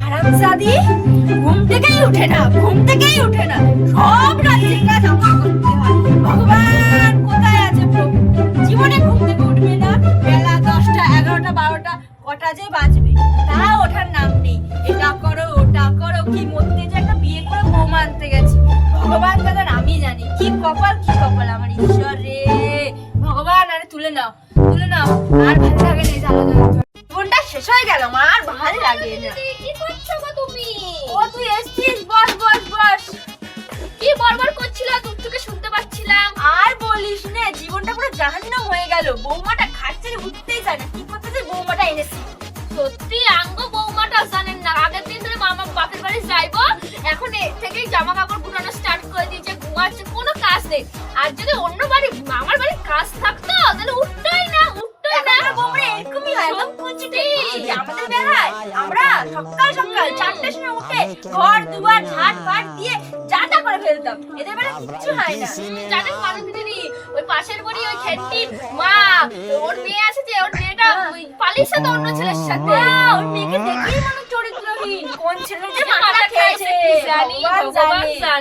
হারামজাদি ঘুম থেকেই ওঠে না, সব রাত্রি কাজ আমার করতে হয়। ভগবান কোথায় আছে প্রভু? জীবনে ঘুম থেকে উঠবে না, বেলা 10টা 11টা 12টা কটা যে বাজবে তা ওঠার নাম নেই। এটা করো ওটা করো, কি মরতে যে একটা বিয়ে করে বৌমা আনতে গেছি। ভগবান দাদার আমি জানি কি কপাল আমার ঈশ্বর রে। ভগবান আরে তুলে নাও আর ভালো লাগে না, জ্বালা জীবনটা শেষ হয়ে গেল, আর ভালো লাগে না। কি করছো গো তুমি? ও তুই এসছিস, বস বস বস। কি বড়বড় করছিলা? দূর থেকে শুনতে পাচ্ছিলাম। আর বলিস না, জীবনটা পুরো জাহান্নাম হয়ে গেল। বৌমাটা খাচ্ছে উঠতেই জানে কি করতে যে বৌমাটা এনেছি। সত্যি আঙ্গ বৌমাটা জানেন না, আগের দিন ধরে মামা বাপের বাড়ি যাইবো, এখন এর থেকেই জামা কাপড় গুটানো স্টার্ট করে দিয়েছে, ঘুমাচ্ছে, কোনো কাজ নেই। আর যদি অন্য বাড়ি মামার বাড়ি কাজ থাকতো তাহলে উঠতোই না। বৌমাটা এরকমই হয়, একদম কুচিতে। আমাদের বেলায় আমরা সকাল 4টার সময় উঠে ঘর দুয়ার ঝাড় ফাট দিয়ে যা তা করে ফেলতাম। এদের বেলা কিচ্ছু হয় না। জানেন মানুষদেরই ওই পাশের বাড়ি ওই খেন্টির মা, ওর মেয়ে আছে যে, ওর মেয়েটা পালিয়েছে তো অন্য ছেলের সাথে। ওর মেয়েকে দেখেই মনে চরিত্রহীন। কোন ছেলে যে মারা খেয়েছে জানি, ভগবান জানে।